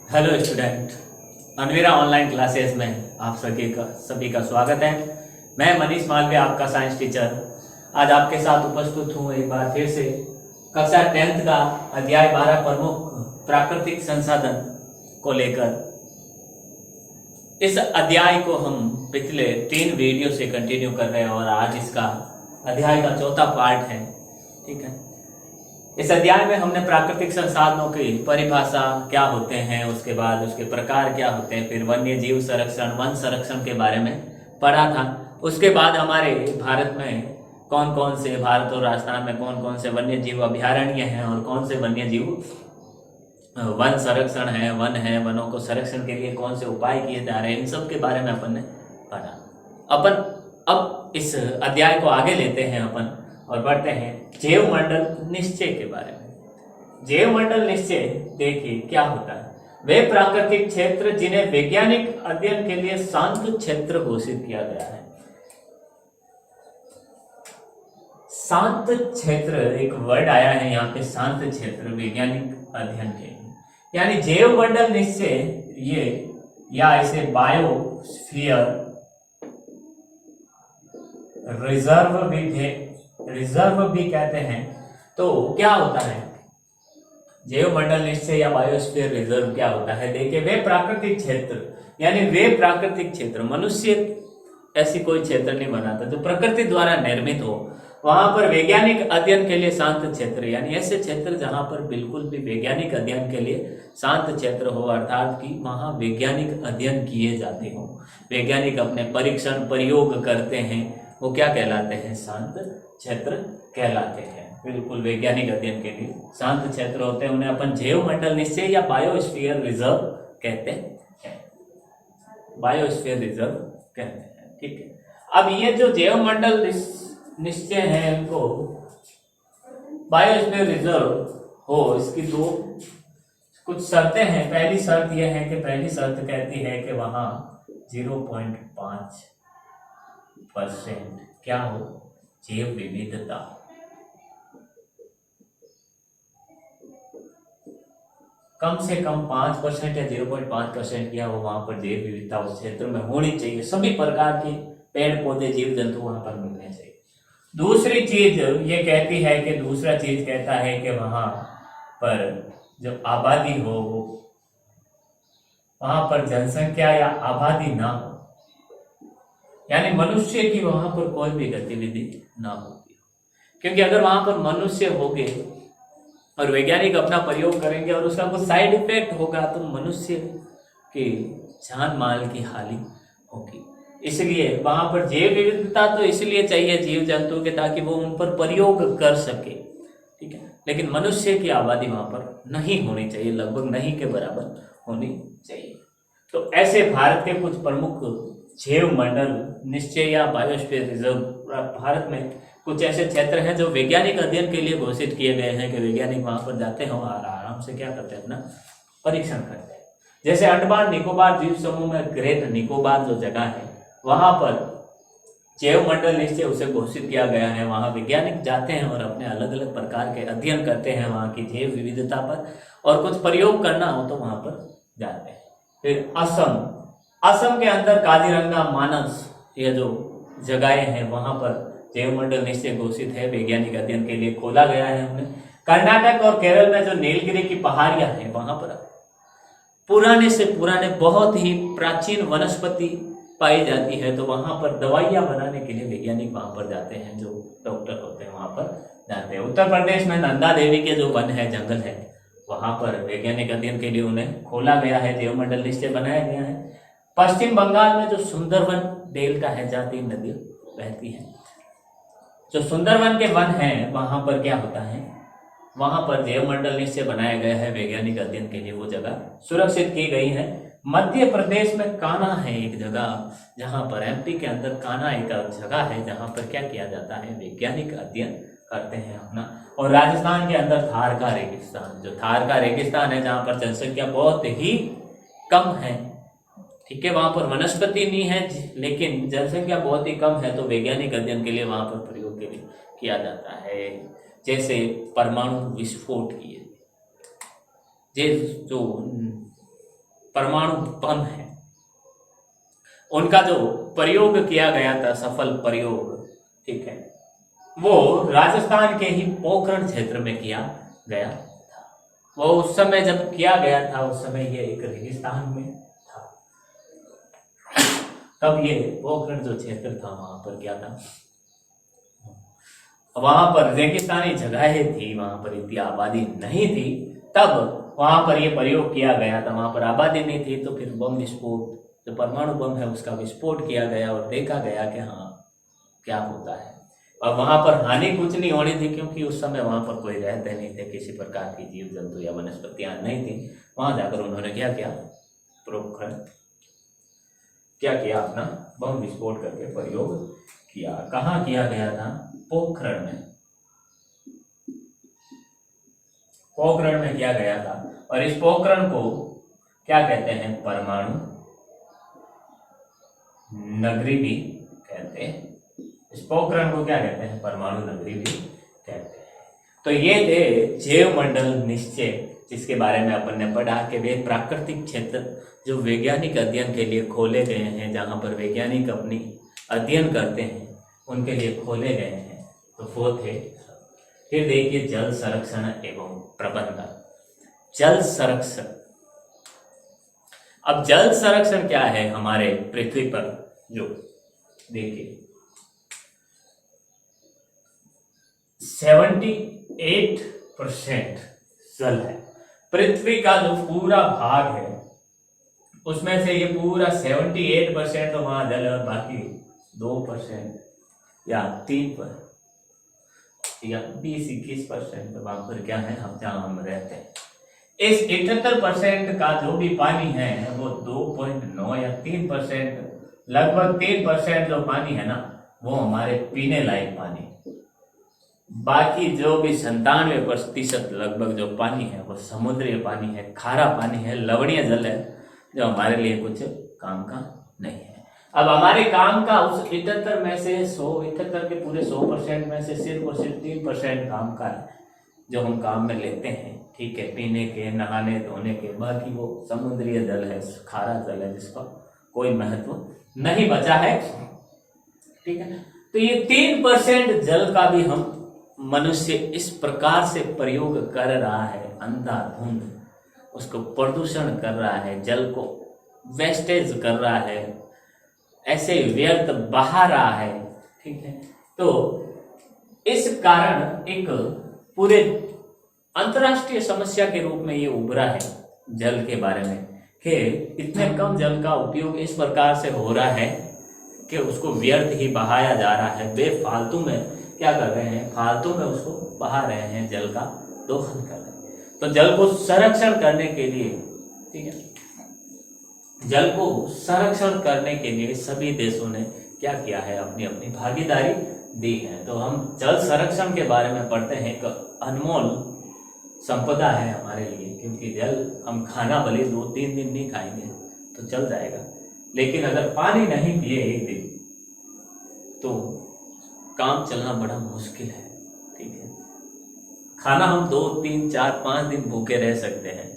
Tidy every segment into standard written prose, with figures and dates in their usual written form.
Hello student, अनवीरा online classes में आप सभी का स्वागत है। मैं मनीष मालवीय, आपका साइंस टीचर, आज आपके साथ उपस्थित हूँ एक बार फिर से कक्षा 10th का अध्याय 12 प्रमुख प्राकृतिक संसाधन को लेकर। इस अध्याय को हम पिछले 3 वीडियो से कंटिन्यू कर रहे हैं और आज इसका अध्याय का चौथा पार्ट है। ठीक है, इस अध्याय में हमने प्राकृतिक संसाधनों की परिभाषा क्या होते हैं, उसके बाद उसके प्रकार क्या होते हैं, फिर वन्य जीव संरक्षण, वन संरक्षण के बारे में पढ़ा था। उसके बाद हमारे भारत में कौन कौन से, भारत और राजस्थान में कौन कौन से वन्य जीव अभ्यारण्य हैं और कौन से वन्य जीव वन संरक्षण है, वन है, वनों को संरक्षण के लिए कौन से उपाय किए जा रहे हैं, इन सब के बारे में अपन ने पढ़ा। अपन अब इस अध्याय को आगे लेते हैं अपन और बढ़ते हैं जैव मंडल निश्चय के बारे में। जैव मंडल निश्चय देखिए क्या होता है। वे प्राकृतिक क्षेत्र जिन्हें वैज्ञानिक अध्ययन के लिए शांत क्षेत्र घोषित किया गया है। शांत क्षेत्र एक वर्ड आया है यहाँ पे, शांत क्षेत्र वैज्ञानिक अध्ययन के लिए, यानी जैव मंडल निश्चय ये, या इसे बायोस्फीयर रिजर्व भी कहते हैं। तो क्या होता है जैव मंडल निश्चय या बायोस्फीयर रिजर्व? क्या होता है देखिए, वे प्राकृतिक क्षेत्र, यानी वे प्राकृतिक क्षेत्र, मनुष्य ऐसी कोई क्षेत्र नहीं बनाता जो प्रकृति द्वारा निर्मित हो, वहां पर वैज्ञानिक अध्ययन के लिए शांत क्षेत्र, यानी ऐसे क्षेत्र जहां पर बिल्कुल भी वैज्ञानिक अध्ययन के लिए शांत क्षेत्र हो, अर्थात कि वहां वैज्ञानिक अध्ययन किए जाते हो, वैज्ञानिक अपने परीक्षण प्रयोग करते हैं, वो क्या कहलाते हैं? शांत क्षेत्र कहलाते हैं। बिल्कुल वैज्ञानिक अध्ययन के लिए शांत क्षेत्र होते हैं, उन्हें अपन जैव मंडल निश्चय या बायोस्फीयर रिजर्व कहते हैं। बायोस्फीयर रिजर्व कहते हैं। ठीक है, अब ये जो जैव मंडल निश्चय है, इनको बायोस्फीयर रिजर्व हो, इसकी दो कुछ शर्तें हैं। पहली शर्त यह है कि पहली शर्त कहती है कि वहां 0.5% क्या हो? जैव विविधता। कम से कम 5% या 0.5% क्या हो, वहां पर जैव विविधता उस क्षेत्र में होनी चाहिए। सभी प्रकार के पेड़ पौधे, जीव जंतु वहां पर मिलने चाहिए। दूसरी चीज ये कहती है कि, दूसरा चीज कहता है कि वहां पर जो आबादी हो, वहां पर जनसंख्या या आबादी ना हो, यानी मनुष्य की वहां पर कोई भी गतिविधि ना होगी। क्योंकि अगर वहां पर मनुष्य होंगे और वैज्ञानिक अपना प्रयोग करेंगे और उसका कुछ साइड इफेक्ट होगा तो मनुष्य की जान माल की हानि होगी। इसलिए वहां पर जैव विविधता तो इसलिए चाहिए जीव जंतु के, ताकि वो उन पर प्रयोग कर सके। ठीक है, लेकिन मनुष्य की आबादी वहां पर नहीं होनी चाहिए, लगभग नहीं के बराबर होनी चाहिए। तो ऐसे भारत के कुछ प्रमुख जैव मंडल निश्चय या बायोस्फीयर रिजर्व, भारत में कुछ ऐसे क्षेत्र हैं जो वैज्ञानिक अध्ययन के लिए घोषित किए गए हैं कि वैज्ञानिक वहां पर जाते हैं और आराम से क्या करते हैं? अपना परीक्षण करते हैं। जैसे अंडमान निकोबार द्वीप समूह में ग्रेट निकोबार जो जगह है, वहां पर जैव मंडल निश्चय उसे घोषित किया गया है। वहां वैज्ञानिक जाते हैं और अपने अलग अलग प्रकार के अध्ययन करते हैं वहां की जैव विविधता पर, और कुछ प्रयोग करना हो तो वहां पर जाते हैं। फिर असम के अंदर काजीरंगा, मानस, ये जो जगहें हैं वहां पर जैव मंडल निश्चय घोषित है, वैज्ञानिक अध्ययन के लिए खोला गया है हमने। कर्नाटक और केरल में जो नीलगिरी की पहाड़ियां हैं, वहां पर पुराने से पुराने बहुत ही प्राचीन वनस्पति पाई जाती है, तो वहां पर दवाइयां बनाने के लिए वैज्ञानिक वहां पर जाते हैं, जो डॉक्टर होते हैं वहां पर जाते हैं। उत्तर प्रदेश में नंदा देवी के जो वन है, जंगल है, वहां पर वैज्ञानिक अध्ययन के लिए उन्हें खोला गया है, जैव मंडल निश्चय बनाया गया है। पश्चिम बंगाल में जो सुंदरवन डेल्टा है, जहाँ 3 नदियां बहती हैं, जो सुंदरवन के वन हैं, वहां पर क्या होता है? वहां पर जैव मंडल निश्चय बनाया गया है, वैज्ञानिक अध्ययन के लिए वो जगह सुरक्षित की गई है। मध्य प्रदेश में कान्हा है एक जगह, जहां पर एमपी के अंदर कान्हा एक जगह है, जहां पर क्या किया जाता है? वैज्ञानिक अध्ययन करते हैं अपना। और राजस्थान के अंदर थार का रेगिस्तान, जो थार का रेगिस्तान है, जहां पर जनसंख्या बहुत ही कम है। ठीक है, वहां पर वनस्पति नहीं है, लेकिन जनसंख्या बहुत ही कम है, तो वैज्ञानिक अध्ययन के लिए वहां पर प्रयोग के लिए किया जाता है। जैसे परमाणु विस्फोट किए, जो परमाणु बम है, उनका जो प्रयोग किया गया था, सफल प्रयोग, ठीक है, वो राजस्थान के ही पोखरण क्षेत्र में किया गया था। वो उस समय जब किया गया था, उस समय ये एक रेगिस्तान में था। तब ये पोखरण जो क्षेत्र था वहां पर क्या था, वहां पर रेगिस्तानी जगहें थी, वहां पर इतनी आबादी नहीं थी, तब वहां पर ये प्रयोग किया गया था। वहां पर आबादी नहीं थी, तो फिर बम विस्फोट, जो परमाणु बम है उसका विस्फोट किया गया और देखा गया कि हाँ क्या होता है। और वहां पर हानि कुछ नहीं होनी थी, क्योंकि उस समय वहां पर कोई रहते नहीं थे, किसी प्रकार की जीव जंतु या वनस्पतियां नहीं थी। वहां जाकर उन्होंने क्या किया, पोखरण क्या किया, अपना बम विस्फोट करके प्रयोग किया। कहाँ किया गया था, पोखरण में, पोखरण में किया गया था। और इस पोखरण को क्या कहते हैं, परमाणु नगरी भी कहते हैं। इस पोखरण को क्या कहते हैं, परमाणु नगरी भी कहते हैं। तो ये थे जैव मंडल निश्चय, जिसके बारे में अपन ने पढ़ा कि वे प्राकृतिक क्षेत्र जो वैज्ञानिक अध्ययन के लिए खोले गए हैं, जहाँ पर वैज्ञानिक अपनी अध्ययन करते हैं, उनके लिए खोले गए हैं। तो वो थे। फिर देखिए जल संरक्षण एवं प्रबंधन। जल संरक्षण, अब जल संरक्षण क्या है हमारे पृथ्वी पर, जो देखिए 78% जल है। पृथ्वी का जो पूरा भाग है उसमें से ये पूरा 78% तो वहां जल है, और बाकी 2% या 3% या 20-21% वहां पर क्या है, हम जहां हम रहते हैं। इस 78% का जो भी पानी है वो 2.9 या 3%, लगभग 3% जो पानी है ना, वो हमारे पीने लायक पानी। बाकी जो भी 97% लगभग जो पानी है वो समुद्री पानी है, खारा पानी है, लवणीय जल है, जो हमारे लिए कुछ काम का नहीं है। अब हमारे काम का उस 78 में से 78 के पूरे 100% में से सिर्फ और सिर्फ 3% काम का है, जो हम काम में लेते हैं, ठीक है, पीने के, नहाने धोने के। बाकी वो समुद्री जल है, खारा जल है, जिसका कोई महत्व नहीं बचा है, ठीक है। तो ये 3% जल का भी हम मनुष्य इस प्रकार से प्रयोग कर रहा है, अंधाधुंध उसको प्रदूषण कर रहा है, जल को वेस्टेज कर रहा है, ऐसे व्यर्थ बहा रहा है, ठीक है। तो इस कारण एक पूरे अंतर्राष्ट्रीय समस्या के रूप में ये उभरा है जल के बारे में, कि इतने कम जल का उपयोग इस प्रकार से हो रहा है कि उसको व्यर्थ ही बहाया जा रहा है। बेफालतू में क्या कर रहे हैं, फालतू में उसको बहा रहे हैं, जल का दोहन कर रहे हैं। तो जल को संरक्षण करने के लिए, ठीक है, जल को संरक्षण करने के लिए सभी देशों ने क्या किया है, अपनी अपनी भागीदारी दी है। तो हम जल संरक्षण के बारे में पढ़ते हैं, एक अनमोल संपदा है हमारे लिए, क्योंकि जल हम खाना भले 2-3 दिन नहीं खाएंगे तो चल जाएगा, लेकिन अगर पानी नहीं पिए एक दिन तो काम चलना बड़ा मुश्किल है, ठीक है। खाना हम 2-3-4-5 दिन भूखे रह सकते हैं,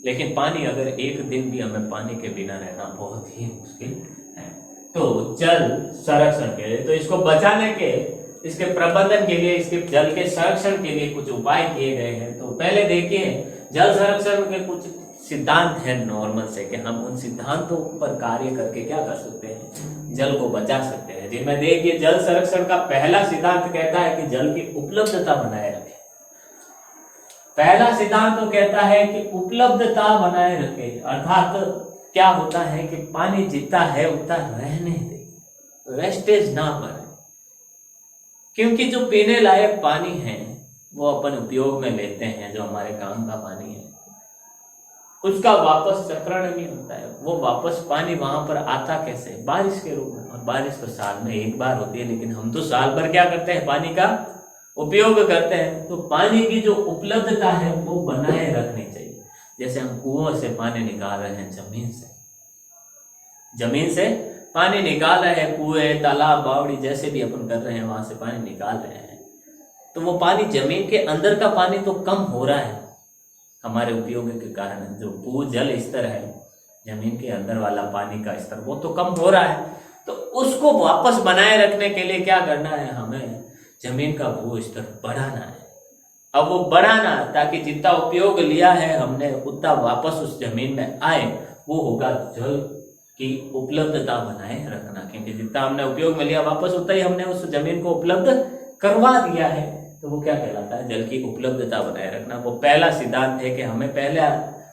लेकिन पानी अगर एक दिन भी हमें पानी के बिना रहना बहुत ही मुश्किल है। तो जल संरक्षण के लिए, तो इसको बचाने के, इसके प्रबंधन के लिए, इसके जल के संरक्षण के लिए कुछ उपाय किए गए हैं। तो पहले देखिए जल संरक्षण के कुछ सिद्धांत हैं नॉर्मल से, कि हम उन सिद्धांतों पर कार्य करके क्या कर सकते हैं, जल को बचा सकते हैं। जिनमें देखिए जल संरक्षण का पहला सिद्धांत कहता है कि जल की उपलब्धता बनाए रखें। पहला सिद्धांत तो कहता है कि उपलब्धता बनाए रखें, अर्थात क्या होता है कि पानी जितना है उतना रहने दे, वेस्टेज ना करे, क्योंकि जो पीने लायक पानी है वो अपन उपयोग में लेते हैं, जो हमारे काम का पानी है उसका वापस चक्रण नहीं होता है। वो वापस पानी वहां पर आता कैसे, बारिश के रूप में, और बारिश तो साल में एक बार होती है, लेकिन हम तो साल भर क्या करते हैं, पानी का उपयोग करते हैं। तो पानी की जो उपलब्धता है वो बनाए रखनी चाहिए। जैसे हम कुओं से पानी निकाल रहे हैं, जमीन से पानी निकाल रहे हैं, कुएं, तालाब, बावड़ी जैसे भी अपन कर रहे हैं, वहां से पानी निकाल रहे हैं, तो वो पानी जमीन के अंदर का पानी तो कम हो रहा है हमारे उपयोग के कारण। जो भूजल स्तर है, जमीन के अंदर वाला पानी का स्तर वो तो कम हो रहा है, तो उसको वापस बनाए रखने के लिए क्या करना है, हमें जमीन का भू स्तर बढ़ाना है। अब वो बढ़ाना ताकि जितना उपयोग लिया है हमने उतना वापस उस जमीन में आए, वो होगा जल की उपलब्धता बनाए रखना। क्योंकि जितना हमने उपयोग में लिया वापस उतना ही हमने उस जमीन को उपलब्ध करवा दिया है, तो वो क्या कहलाता है, जल की उपलब्धता बनाए रखना। वो पहला सिद्धांत है कि हमें पहला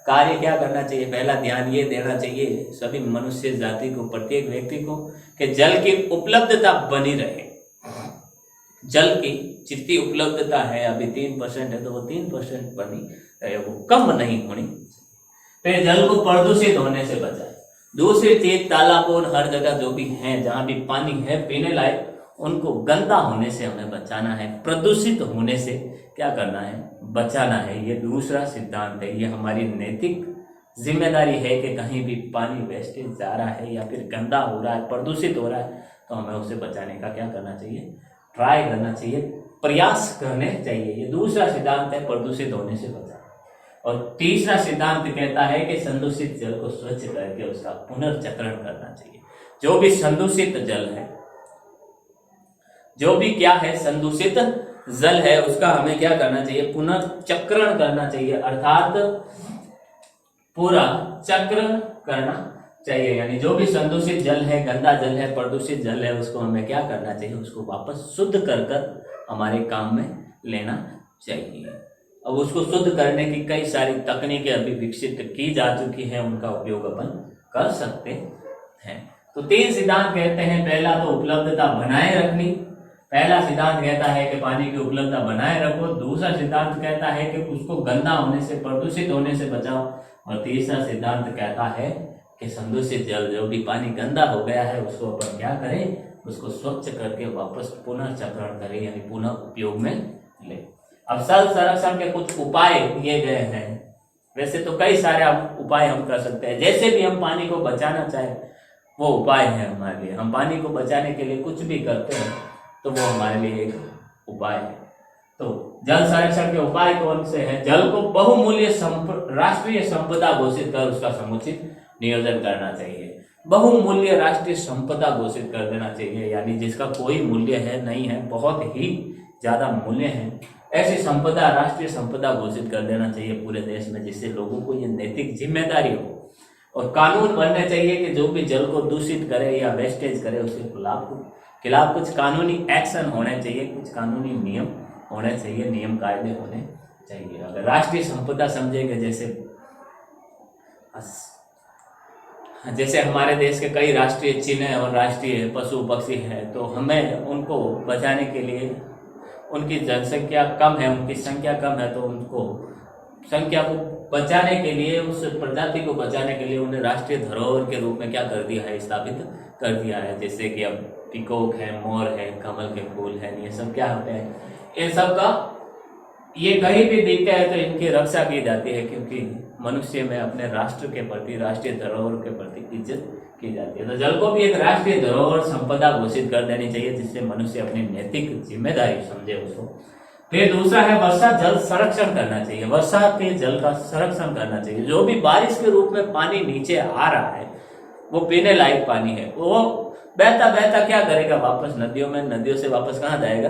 कार्य क्या करना चाहिए, पहला ध्यान ये देना चाहिए सभी मनुष्य जाति को, प्रत्येक व्यक्ति को, कि जल की उपलब्धता बनी रहे। जल की जितनी उपलब्धता है अभी 3% है, तो वो 3% बनी रहे, वो कम नहीं होनी। फिर जल को प्रदूषित होने से बचाए। दूसरी चीज, तालाबों और हर जगह जो भी है जहां भी पानी है पीने लायक, उनको गंदा होने से हमें बचाना है, प्रदूषित होने से क्या करना है, बचाना है। ये दूसरा सिद्धांत है। ये हमारी नैतिक जिम्मेदारी है कि कहीं भी पानी वेस्टेज जा रहा है या फिर गंदा हो रहा है, प्रदूषित हो रहा है, तो हमें उसे बचाने का क्या करना चाहिए, ट्राई करना चाहिए, प्रयास करने चाहिए। ये दूसरा सिद्धांत है, प्रदूषित होने से बचाना। और तीसरा सिद्धांत कहता है कि संदूषित जल को स्वच्छ करके उसका पुनर्चक्रण करना चाहिए। जो भी संदूषित जल है, जो भी क्या है संदूषित जल है, उसका हमें क्या करना चाहिए, पुनर्चक्रण करना चाहिए, अर्थात पूरा चक्र करना चाहिए। यानी जो भी संदूषित जल है, गंदा जल है, प्रदूषित जल है, उसको हमें क्या करना चाहिए, उसको वापस शुद्ध कर हमारे काम में लेना चाहिए। अब उसको शुद्ध करने की कई सारी तकनीकें अभी विकसित की जा चुकी हैं, उनका उपयोग अपन कर सकते हैं। तो 3 सिद्धांत कहते हैं। पहला तो उपलब्धता बनाए रखनी, पहला सिद्धांत कहता है कि पानी की उपलब्धता बनाए रखो। दूसरा सिद्धांत कहता है कि उसको गंदा होने से, प्रदूषित होने से बचाओ। और तीसरा सिद्धांत कहता है कि संदूषित जल, जो भी पानी गंदा हो गया है, उसको अपन क्या करें, उसको स्वच्छ करके वापस पुनर्चक्रण करें, यानी पुनः उपयोग में ले। अब जल संरक्षण के कुछ उपाय दिए गए हैं। वैसे तो कई सारे उपाय हम कर सकते हैं, जैसे भी हम पानी को बचाना चाहे वो उपाय है हमारे लिए। हम पानी को बचाने के लिए कुछ भी करते हैं तो वो हमारे लिए एक उपाय है। तो जल संरक्षण के उपाय कौन से हैं? जल को बहुमूल्य राष्ट्रीय संपदा घोषित कर उसका समुचित नियोजन करना चाहिए। बहुमूल्य राष्ट्रीय संपदा घोषित कर देना चाहिए, यानी जिसका कोई मूल्य है नहीं है, बहुत ही ज्यादा मूल्य है, ऐसी संपदा, राष्ट्रीय संपदा घोषित कर देना चाहिए पूरे देश में, जिससे लोगों को ये नैतिक जिम्मेदारी हो। और कानून बनने चाहिए कि जो भी जल को दूषित करे या वेस्टेज करे उसके खिलाफ कुछ कानूनी एक्शन होने चाहिए, कुछ कानूनी नियम होने चाहिए, नियम कायदे होने चाहिए। अगर राष्ट्रीय संपदा समझेंगे, जैसे हमारे देश के कई राष्ट्रीय चिन्ह और राष्ट्रीय पशु पक्षी है, तो हमें उनको बचाने के लिए, उनकी जनसंख्या कम है, उनकी संख्या कम है, तो उनको संख्या को बचाने के लिए, उस प्रजाति को बचाने के लिए उन्हें राष्ट्रीय धरोहर के रूप में क्या कर दिया है, स्थापित कर दिया है। जैसे कि अब पीकॉक है, मोर है, कमल के फूल है, ये सब क्या होते हैं, इन सब का ये कहीं भी दिखते हैं तो इनकी रक्षा की जाती है, क्योंकि मनुष्य में अपने राष्ट्र के प्रति, राष्ट्रीय धरोहर के प्रति इज्जत की जाती है। तो जल को भी एक राष्ट्रीय धरोहर संपदा घोषित कर देनी चाहिए, जिससे मनुष्य अपनी नैतिक जिम्मेदारी समझे उसको। फिर दूसरा है वर्षा जल संरक्षण करना चाहिए। वर्षा के जल का संरक्षण करना चाहिए। जो भी बारिश के रूप में पानी नीचे आ रहा है, वो पीने लायक पानी है, वो बहता बहता क्या करेगा, वापस नदियों में, नदियों से वापस कहाँ जाएगा,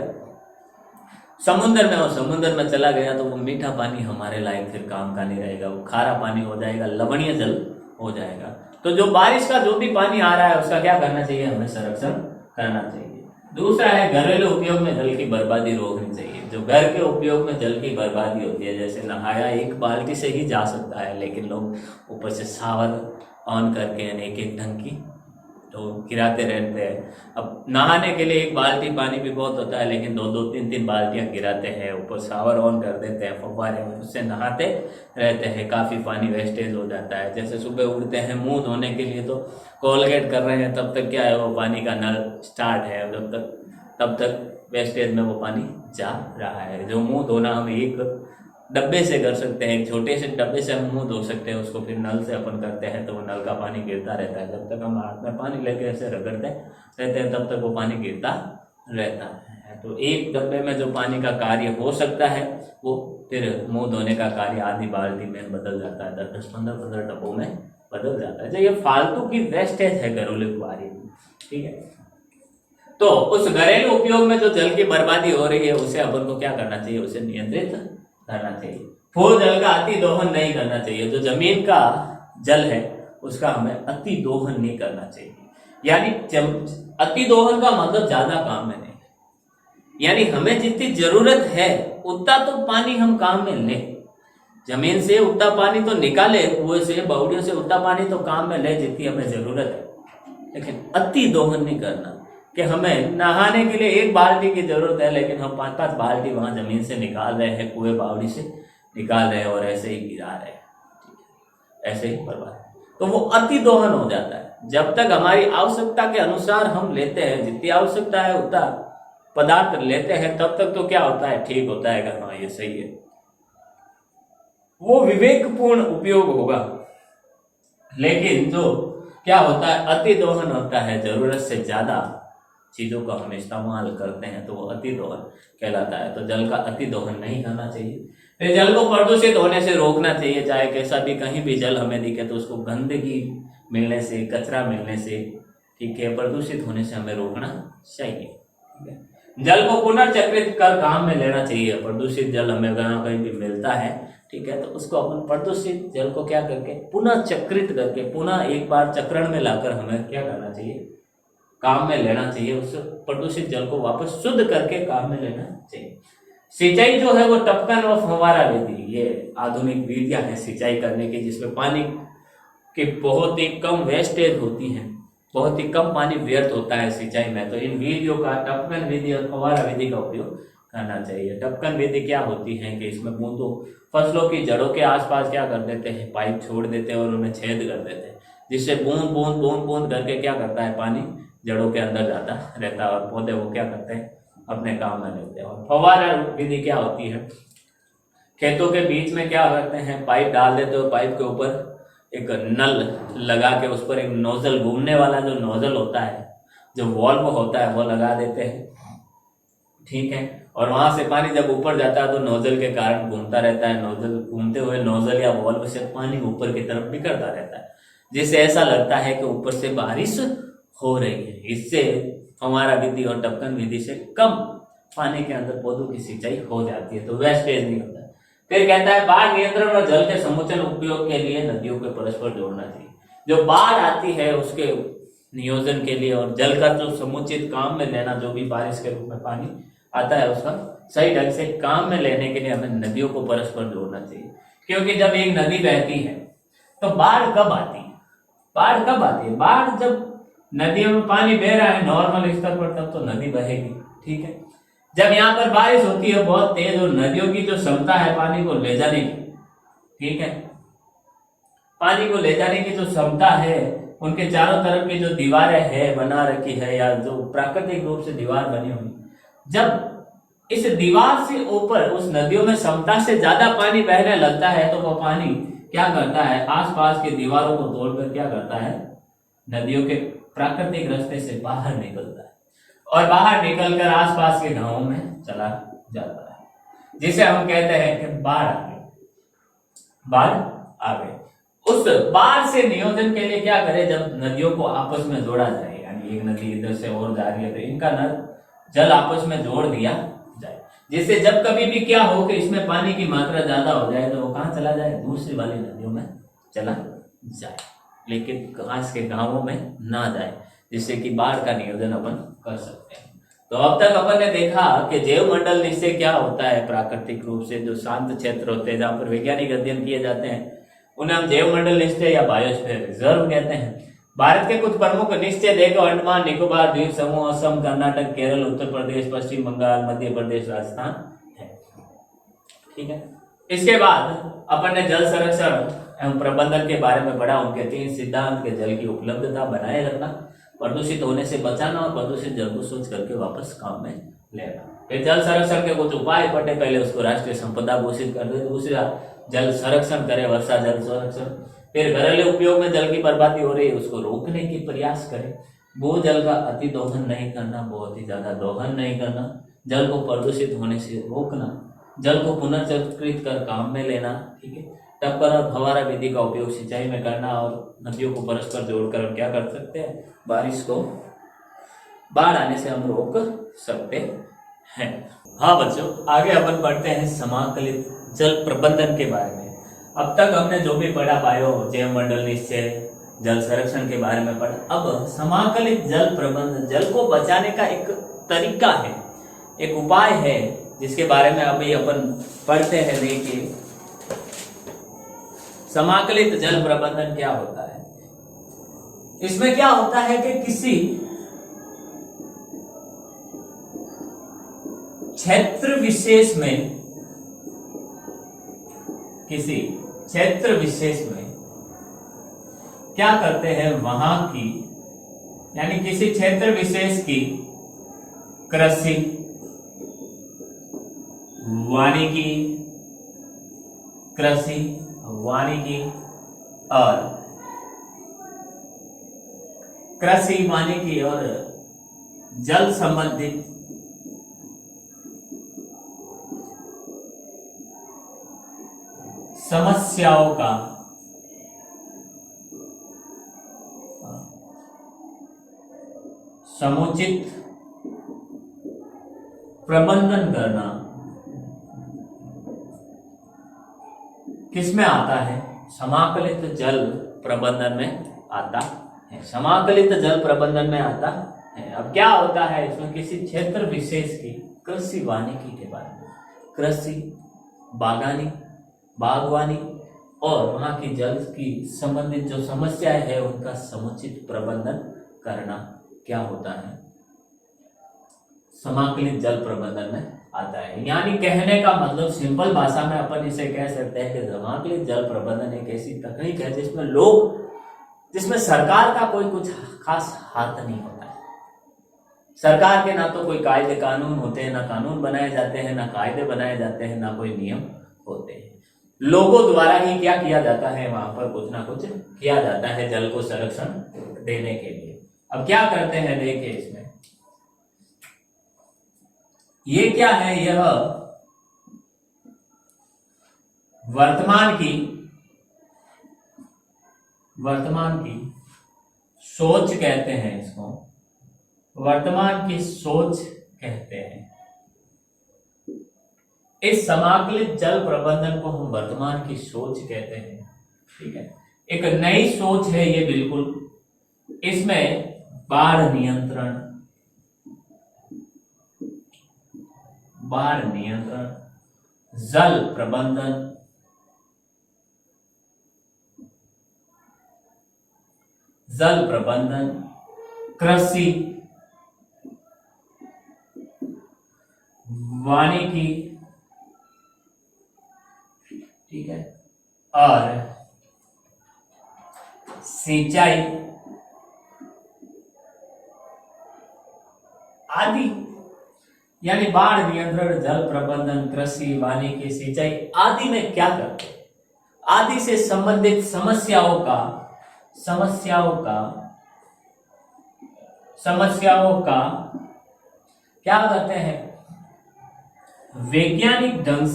समुद्र में। और समुद्र में चला गया तो वो मीठा पानी हमारे लायक फिर काम का नहीं रहेगा, वो खारा पानी हो जाएगा, लवणीय जल हो जाएगा। तो जो बारिश का जो भी पानी आ रहा है उसका क्या करना चाहिए, हमें संरक्षण करना चाहिए। दूसरा है घरेलू उपयोग में जल की बर्बादी रोकनी चाहिए। जो घर के उपयोग में जल की बर्बादी होती है, जैसे नहाया एक बाल्टी से ही जा सकता है, लेकिन लोग ऊपर से शावर ऑन करके एक एक टंकी तो गिराते रहते हैं। अब नहाने के लिए एक बाल्टी पानी भी बहुत होता है, लेकिन दो दो तीन तीन बाल्टियां गिराते हैं, ऊपर शावर ऑन कर देते हैं, फव्वारे में उससे नहाते रहते हैं, काफ़ी पानी वेस्टेज हो जाता है। जैसे सुबह उठते हैं मुंह धोने के लिए तो कोलगेट कर रहे हैं, तब तक क्या है, वो पानी का नल स्टार्ट है, तब तक वेस्टेज में वो पानी जा रहा है। जो मुंह धोना हम एक डब्बे से कर सकते हैं, एक छोटे से डब्बे से हम मुंह धो सकते हैं, उसको फिर नल से अपन करते हैं तो वो नल का पानी गिरता रहता है। जब तक हम हाथ में पानी लेके ऐसे रगड़ते रहते हैं तब तक वो पानी गिरता रहता है। तो एक डब्बे में जो पानी का कार्य हो सकता है वो फिर मुंह धोने का कार्य आधी बाल्टी में बदल जाता है, 10-15 डब्बों में बदल जाता है। जो ये फालतू की वेस्टेज है घरेलू गुब्बारे, ठीक है, तो उस घरेलू उपयोग में जो जल की बर्बादी हो रही है उसे अपन को क्या करना चाहिए, उसे नियंत्रित करना चाहिए। फूल जल का अति दोहन नहीं करना चाहिए। जो जमीन का जल है उसका हमें अति दोहन नहीं करना चाहिए। यानी अति दोहन का मतलब ज्यादा काम में नहीं, यानी हमें जितनी जरूरत है उतना तो पानी हम काम में लें, जमीन से उतना पानी तो निकाले, कुएं से बावड़ियों से उतना पानी तो काम में ले जितनी हमें जरूरत है, लेकिन अति दोहन नहीं करना कि हमें नहाने के लिए 1 बाल्टी की जरूरत है लेकिन हम 5-5 बाल्टी वहां जमीन से निकाल रहे हैं, कुएं बावड़ी से निकाल रहे हैं और ऐसे ही गिरा रहे हैं, ऐसे ही बर्बाद, तो वो अति दोहन हो जाता है। जब तक हमारी आवश्यकता के अनुसार हम लेते हैं, जितनी आवश्यकता है उतना पदार्थ लेते हैं, तब तक तो क्या होता है, ठीक होता है कि हाँ ये सही है, वो विवेकपूर्ण उपयोग होगा। लेकिन जो क्या होता है, अति दोहन होता है, जरूरत से ज्यादा चीजों का हम इस्तेमाल करते हैं, तो वो अति दोहन कहलाता है। तो जल का अति दोहन नहीं करना चाहिए। फिर जल को प्रदूषित होने से रोकना चाहिए। चाहे कैसा भी कहीं भी जल हमें दिखे तो उसको गंदगी मिलने से, कचरा मिलने से, ठीक है, प्रदूषित होने से हमें रोकना चाहिए, ठीक है। जल को पुनर्चक्रित कर काम में लेना चाहिए। प्रदूषित जल हमें अगर कहीं भी मिलता है, ठीक है, तो उसको अपन प्रदूषित जल को क्या करके पुनः चक्रित करके पुनः एक बार चक्रण में लाकर हमें क्या करना चाहिए, काम में लेना चाहिए। उस प्रदूषित जल को वापस शुद्ध करके काम में लेना चाहिए। सिंचाई जो है वो टपकन और फव्वारा विधि, ये आधुनिक विधियां है सिंचाई करने की, जिसमें पानी की बहुत ही कम वेस्टेज होती है, बहुत ही कम पानी व्यर्थ होता है सिंचाई में। तो इन विधियों का टपकन विधि और फव्वारा विधि का उपयोग करना चाहिए। टपकन विधि क्या होती है कि इसमें बूंदों फसलों की जड़ों के आसपास क्या कर देते हैं, पाइप छोड़ देते हैं और उन्हें छेद कर देते हैं, जिससे बूंद बूंद बूंद बूंद करके क्या करता है, पानी जड़ों के अंदर जाता रहता है और पौधे वो क्या करते हैं, अपने काम में लेते हैं। और फव्वारा विधि क्या होती है, खेतों के बीच में क्या करते हैं, पाइप डाल देते हो, पाइप के ऊपर एक नल लगा के उस पर एक नोजल, घूमने वाला जो नोजल होता है, जो वॉल्व होता है, वो लगा देते हैं, ठीक है। और वहां से पानी जब ऊपर जाता है तो नोजल के कारण घूमता रहता है, नोजल घूमते हुए नोजल या वॉल्व से पानी ऊपर की तरफ बिखरता रहता है, जिससे ऐसा लगता है कि ऊपर से बारिश हो रही है। इससे फव्वारा विधि और टपकन विधि से कम पानी के अंदर पौधों की सिंचाई हो जाती है, तो वेस्टेज नहीं होता है। फिर कहता है बाढ़ नियंत्रण और जल के समुचित उपयोग के लिए नदियों को परस्पर जोड़ना चाहिए। जो बाढ़ आती है उसके नियोजन के लिए और जल का जो समुचित काम में लेना, जो भी बारिश के रूप में पानी आता है उसका सही ढंग से काम में लेने के लिए हमें नदियों को परस्पर जोड़ना चाहिए। क्योंकि जब एक नदी बहती है तो बाढ़ कब आती है, बाढ़ कब आती है, बाढ़ जब नदियों में पानी बह रहा है नॉर्मल स्तर पर, तब तो नदी बहेगी, ठीक है। जब यहाँ पर बारिश होती है बहुत तेज और नदियों की जो क्षमता है पानी को ले जाने की, ठीक है, पानी को ले जाने की जो क्षमता है, उनके चारों तरफ की जो दीवारें है बना रखी है या जो प्राकृतिक रूप से दीवार बनी हुई, जब इस दीवार से ऊपर उस नदियों में क्षमता से ज्यादा पानी बहने लगता है तो वो पानी क्या करता है, आसपास की दीवारों को तोड़कर क्या करता है, नदियों के प्राकृतिक रास्ते से बाहर निकलता है और बाहर निकलकर आसपास के गांवों में चला जाता है, जिसे हम कहते हैं कि बाढ़ आ गई, बाढ़ आ गई। उस बाढ़ से नियोजन के लिए क्या करें, जब नदियों को आपस में जोड़ा जाए, यानी एक नदी इधर से और जा रही है तो इनका जल आपस में जोड़ दिया जाए, जिससे जब कभी भी क्या हो कि इसमें पानी की मात्रा ज्यादा हो जाए तो वो कहाँ चला जाए, दूसरी वाली नदियों में चला जाए, लेकिन घास के गांवों में ना जाए, जिससे कि बाढ़ का नियोजन अपन कर सकते हैं। तो अब तक अपन ने देखा कि जैव मंडल निश्चय क्या होता है। प्राकृतिक रूप से जो शांत क्षेत्र होते हैं जहाँ पर वैज्ञानिक अध्ययन किए जाते हैं उन्हें हम जैव मंडल निश्चय या बायोस्फीयर रिजर्व कहते हैं। भारत के कुछ प्रमुख निश्चय देखो, अंडमान निकोबार द्वीप समूह, असम, कर्नाटक, केरल, उत्तर प्रदेश, पश्चिम बंगाल, मध्य प्रदेश, राजस्थान है, ठीक है। इसके बाद अपन ने जल संरक्षण एवं प्रबंधन के बारे में पढ़ा। उनके 3 सिद्धांत के जल की उपलब्धता बनाए रखना, प्रदूषित होने से बचाना और प्रदूषित जल को स्वच्छ करके वापस काम में लेना। फिर जल संरक्षण के कुछ उपाय पढ़े, पहले उसको राष्ट्रीय संपदा घोषित कर दे, दूसरा जल संरक्षण करे, वर्षा जल संरक्षण। फिर घरेलू उपयोग में जल की बर्बादी हो रही है उसको रोकने की प्रयास करें। भूजल का अति दोहन नहीं करना, बहुत ही ज्यादा दोहन नहीं करना, जल को प्रदूषित होने से रोकना, जल को पुनर्चक्रित कर काम में लेना, ठीक है। टपकर और फव्वारा विधि का उपयोग सिंचाई में करना और नदियों को परस्पर जोड़कर हम क्या कर सकते हैं, बारिश को, बाढ़ आने से हम रोक सकते हैं। हाँ बच्चों, आगे अपन पढ़ते हैं समाकलित जल प्रबंधन के बारे में। अब तक हमने जो भी पढ़ा बायो जैव मंडल निश्चय, जल संरक्षण के बारे में पढ़ा। अब समाकलित जल प्रबंधन, जल को बचाने का एक तरीका है, एक उपाय है, जिसके बारे में अभी अपन पढ़ते हैं। देखिए समाकलित जल प्रबंधन क्या होता है। इसमें क्या होता है कि किसी क्षेत्र विशेष में, किसी क्षेत्र विशेष में क्या करते हैं, वहां की, यानी किसी क्षेत्र विशेष की कृषि, वानिकी, कृषि, वानिकी और कृषि, वानिकी और जल संबंधित समस्याओं का समुचित प्रबंधन करना किसमें आता है, समाकलित जल प्रबंधन में आता है। समाकलित जल प्रबंधन में आता है। अब क्या होता है इसमें, किसी क्षेत्र विशेष की कृषि, वानिकी के बारे में, कृषि, बागानी, बागवानी और वहां की जल की संबंधित जो समस्याएं है उनका समुचित प्रबंधन करना क्या होता है, समाकलित जल प्रबंधन में आता है। यानी कहने का मतलब सिंपल भाषा में अपन इसे कह सकते हैं कि समाकलित जल प्रबंधन एक ऐसी तकनीक है जिसमें सरकार का कोई कुछ खास हाथ नहीं होता है। सरकार के ना तो कोई कायदे कानून होते हैं, ना कानून बनाए जाते हैं, ना कायदे बनाए जाते हैं, ना कोई नियम होते हैं। लोगों द्वारा ही क्या किया जाता है, वहां पर कुछ ना कुछ किया जाता है जल को संरक्षण देने के लिए। अब क्या करते हैं देखिए इसमें, ये क्या है, यह वर्तमान की सोच कहते हैं, इसको वर्तमान की सोच कहते हैं। इस समाकलित जल प्रबंधन को हम वर्तमान की सोच कहते हैं, ठीक है। एक नई सोच है ये बिल्कुल। इसमें बाढ़ नियंत्रण, जल प्रबंधन, कृषि, वानिकी, ठीक है, और सिंचाई आदि, यानी बाढ़ नियंत्रण, जल प्रबंधन, कृषि, वानिकी, सिंचाई आदि में क्या करते हैं, आदि से संबंधित समस्याओं का क्या करते हैं, वैज्ञानिक ढंग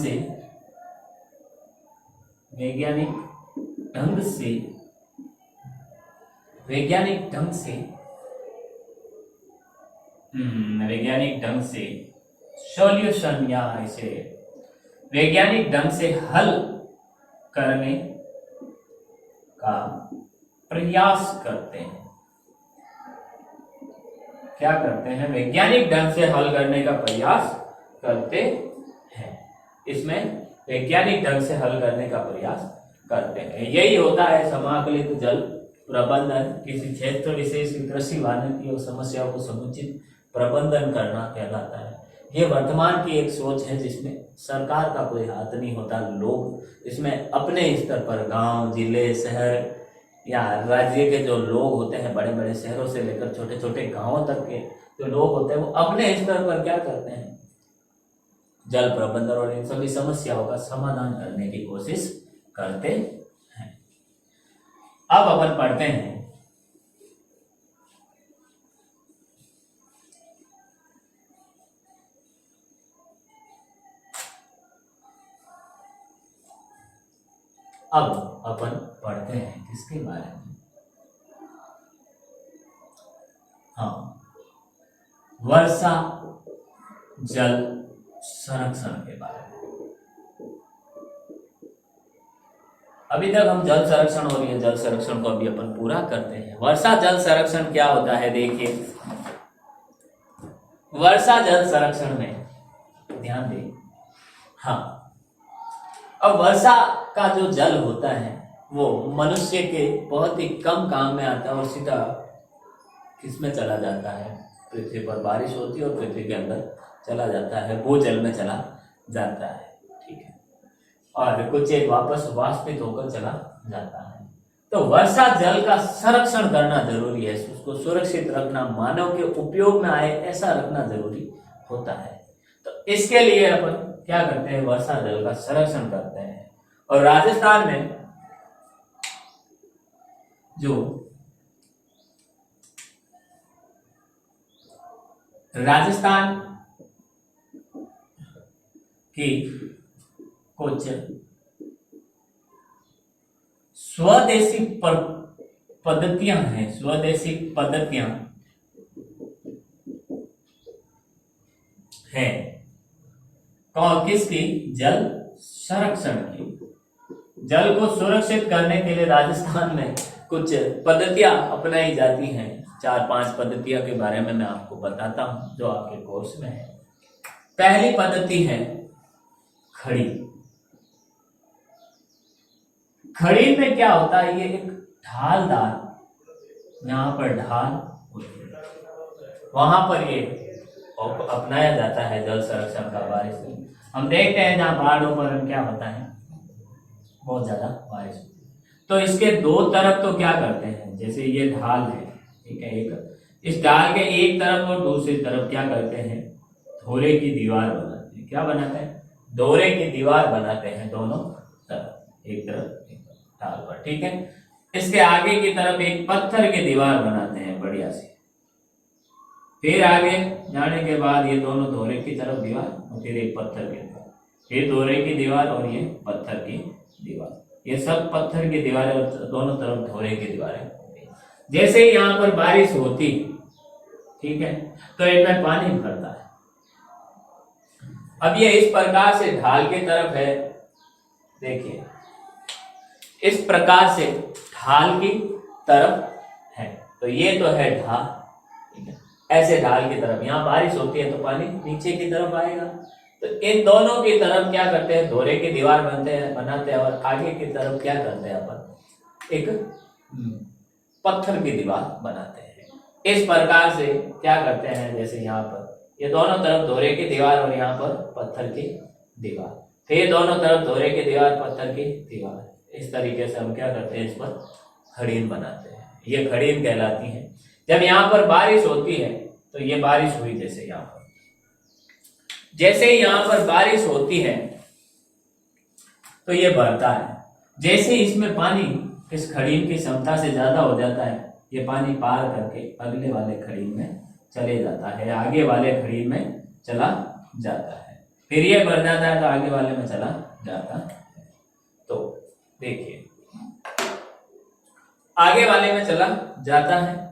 से सॉल्यूशन, या इसे वैज्ञानिक ढंग से हल करने का प्रयास करते हैं। क्या करते हैं, वैज्ञानिक ढंग से हल करने का प्रयास करते हैं। इसमें वैज्ञानिक ढंग से हल करने का प्रयास करते हैं। यही होता है समाकलित जल प्रबंधन। किसी क्षेत्र विशेष की कृषि, वानिकी और समस्याओं को समुचित प्रबंधन करना कहलाता है। ये वर्तमान की एक सोच है जिसमें सरकार का कोई हाथ नहीं होता। लोग इसमें अपने स्तर पर, गांव, जिले, शहर या राज्य के जो लोग होते हैं, बड़े बड़े शहरों से लेकर छोटे छोटे गांवों तक के जो लोग होते हैं, वो अपने स्तर पर क्या करते हैं, जल प्रबंधन और इन सभी समस्याओं का समाधान करने की कोशिश करते हैं। अब अपन पढ़ते हैं अब अपन पढ़ते हैं किसके बारे में? हाँ, वर्षा जल संरक्षण के बारे में। अभी तक हम जल संरक्षण और ये जल संरक्षण को अभी अपन पूरा करते हैं। वर्षा जल संरक्षण क्या होता है? देखिए, वर्षा जल संरक्षण में ध्यान दें। हाँ, अब वर्षा का जो जल होता है वो मनुष्य के बहुत ही कम काम में आता है और सीधा किसमें चला जाता है? पृथ्वी पर बारिश होती है और पृथ्वी के अंदर चला जाता है, भूजल में चला जाता है, ठीक है, और कुछ एक वापस वाष्पित होकर चला जाता है। तो वर्षा जल का संरक्षण करना जरूरी है, उसको सुरक्षित रखना, मानव के उपयोग में आए ऐसा रखना जरूरी होता है। तो इसके लिए अपन क्या करते हैं? वर्षा जल का संरक्षण करते हैं। और राजस्थान में जो राजस्थान की कुछ स्वदेशी पद्धतियां हैं, स्वदेशी पद्धतियां हैं कौन किसकी? जल संरक्षण की। जल को सुरक्षित करने के लिए राजस्थान में कुछ पद्धतियां अपनाई जाती हैं। 4-5 पद्धतियों के बारे में मैं आपको बताता हूं जो आपके कोर्स में है। पहली पद्धति है खड़ी। खड़ी में क्या होता है? ये एक ढालदार, यहाँ पर ढाल होती है, वहां पर ये अपनाया जाता है जल संरक्षण का। बारिश में हम देखते हैं जहाँ पहाड़ों पर क्या होता है, बहुत ज्यादा बारिश होती है, तो इसके दो तरफ तो क्या करते हैं? जैसे ये ढाल है, ठीक है, एक इस ढाल के एक तरफ और दूसरी तरफ क्या करते हैं? धोरे की दीवार बनाते हैं। क्या बनाते हैं? धोरे की दीवार बनाते हैं दोनों तरफ, एक तरफ ढाल पर, ठीक है। इसके आगे की तरफ एक पत्थर की दीवार बनाते हैं बढ़िया सी। फिर आगे जाने के बाद ये दोनों धोरे की तरफ दीवार और फिर एक पत्थर की दीवार, फिर धोरे की दीवार और ये पत्थर की दीवार, ये सब पत्थर की दीवारें और दोनों तरफ धोरे की दीवारें। जैसे ही यहाँ पर बारिश होती, ठीक है, तो इनमें पानी भरता है। अब ये इस प्रकार से ढाल की तरफ है, देखिए इस प्रकार से ढाल की तरफ है, तो ये तो है ढाल, ठीक है, ऐसे ढाल की तरफ यहाँ बारिश होती है तो पानी नीचे की तरफ आएगा। तो इन दोनों की तरफ क्या करते हैं? धोरे की दीवार बनाते हैं और आगे की तरफ क्या करते हैं? अपन एक पत्थर की दीवार बनाते हैं। इस प्रकार से क्या करते हैं? जैसे यहाँ पर ये दोनों तरफ धोरे की दीवार और यहाँ पर पत्थर की दीवार, फिर दोनों तरफ धोरे की दीवार, पत्थर की दीवार, इस तरीके से हम क्या करते हैं? इस पर खड़ीन बनाते हैं। ये खड़ीन कहलाती है। जब यहाँ पर बारिश होती है तो ये बारिश हुई, जैसे यहाँ पर, जैसे ही यहाँ पर बारिश होती है तो ये बढ़ता है। जैसे इसमें पानी इस खड़ीन की क्षमता से ज्यादा हो जाता है, ये पानी पार करके अगले वाले खड़ीन में चले जाता है, आगे वाले खड़ीन में चला जाता है, फिर ये बढ़ जाता है तो आगे वाले में चला जाता है। तो देखिए आगे वाले में चला जाता है,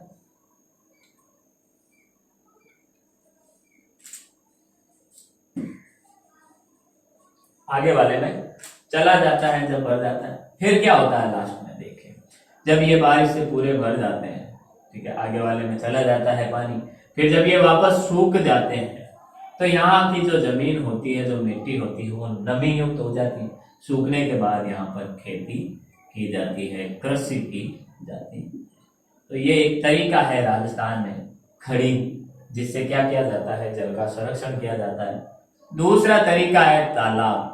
आगे वाले में चला जाता है, जब भर जाता है फिर क्या होता है? लास्ट में देखिए जब ये बारिश से पूरे भर जाते हैं, ठीक है, आगे वाले में चला जाता है पानी, फिर जब ये वापस सूख जाते हैं तो यहाँ की जो जमीन होती है, जो मिट्टी होती है, वो नमी युक्त हो जाती है। सूखने के बाद यहाँ पर खेती की जाती है, कृषि की जाती है। तो ये एक तरीका है राजस्थान में खड़ी, जिससे क्या किया जाता है? जल का संरक्षण किया जाता है। दूसरा तरीका है तालाब।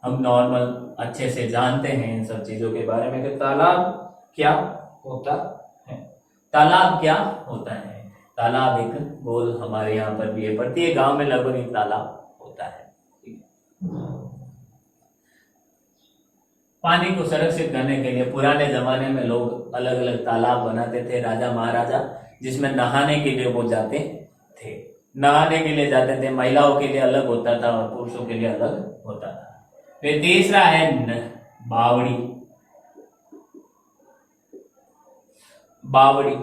हम नॉर्मल अच्छे से जानते हैं इन सब चीजों के बारे में कि तालाब क्या होता है। तालाब क्या होता है? तालाब एक गोल, हमारे यहाँ पर भी है, प्रत्येक गांव में लगभग एक तालाब होता है। पानी को सुरक्षित करने के लिए पुराने जमाने में लोग अलग अलग तालाब बनाते थे, राजा महाराजा, जिसमें नहाने के लिए वो जाते थे, नहाने के लिए जाते थे। महिलाओं के लिए अलग होता था और पुरुषों के लिए अलग होता था। फिर तीसरा है बावड़ी, बावड़ी,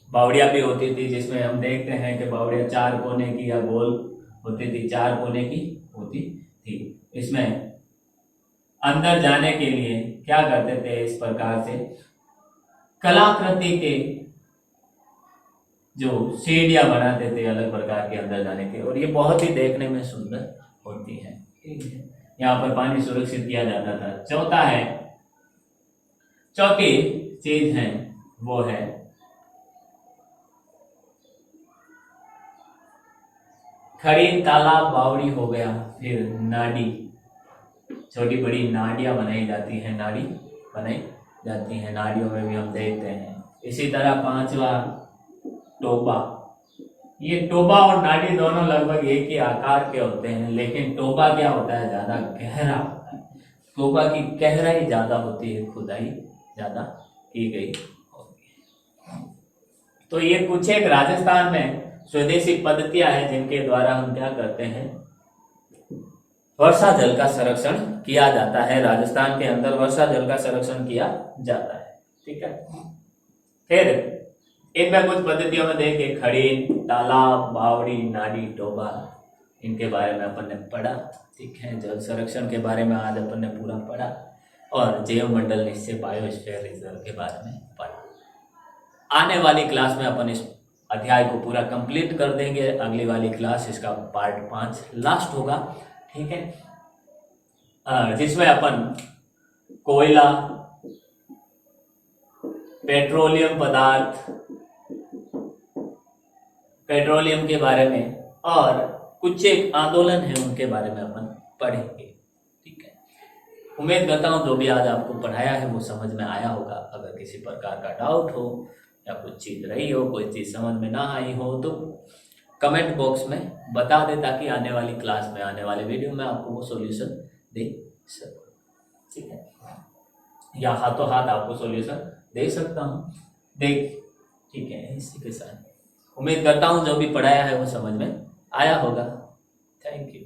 बावड़िया भी होती थी, जिसमें हम देखते हैं कि बावड़िया 4 कोने की या गोल होती थी, 4 कोने की होती थी। इसमें अंदर जाने के लिए क्या करते थे, इस प्रकार से कलाकृति के जो सीढ़ियां बनाते थे अलग प्रकार के अंदर जाने के, और ये बहुत ही देखने में सुंदर होती है। ठीक है, यहाँ पर पानी सुरक्षित किया जाता था। चौथी चीज है वो है खड़ी, तालाब, बावड़ी हो गया, फिर नाडी, छोटी बड़ी नाडियां बनाई जाती हैं, नाड़ी बनाई जाती हैं, नाड़ियों में भी हम देखते हैं। इसी तरह 5वां टोबा। ये टोबा और नाडी दोनों लगभग एक ही आकार के होते हैं, लेकिन टोबा क्या होता है, ज्यादा गहरा होता है। टोबा की गहराई ज्यादा होती है, खुदाई ज्यादा की गई होती है। तो ये कुछ एक राजस्थान में स्वदेशी पद्धतियां हैं जिनके द्वारा हम क्या करते हैं, वर्षा जल का संरक्षण किया जाता है। राजस्थान के अंदर वर्षा जल का संरक्षण किया जाता है। ठीक है, फिर इनमें कुछ पद्धतियों में देखिए, खड़ी, तालाब, बावड़ी, नाडी, टोबा, इनके बारे में अपन ने पढ़ा। ठीक है, जल संरक्षण के बारे में आज अपन ने पूरा पढ़ा, और जैव मंडल निश्चय बायोस्फीयर रिजर्व के बारे में पढ़ा। आने वाली क्लास में अपन इस अध्याय को पूरा कंप्लीट कर देंगे। अगली वाली क्लास इसका पार्ट 5 लास्ट होगा। ठीक है, जिसमें अपन कोयला, पेट्रोलियम पदार्थ, पेट्रोलियम के बारे में और कुछ एक आंदोलन है उनके बारे में अपन पढ़ेंगे। ठीक है, उम्मीद करता हूँ जो भी आज आपको पढ़ाया है वो समझ में आया होगा। अगर किसी प्रकार का डाउट हो या कुछ चीज रही हो, कोई चीज समझ में ना आई हो, तो कमेंट बॉक्स में बता दे, ताकि आने वाली क्लास में, आने वाले वीडियो में आपको वो सॉल्यूशन दे सकूं। ठीक है, या हाथों हाथ आपको सॉल्यूशन दे सकता हूँ। ठीक है, इसी के साथ उम्मीद करता हूँ जो भी पढ़ाया है वो समझ में आया होगा। Thank you.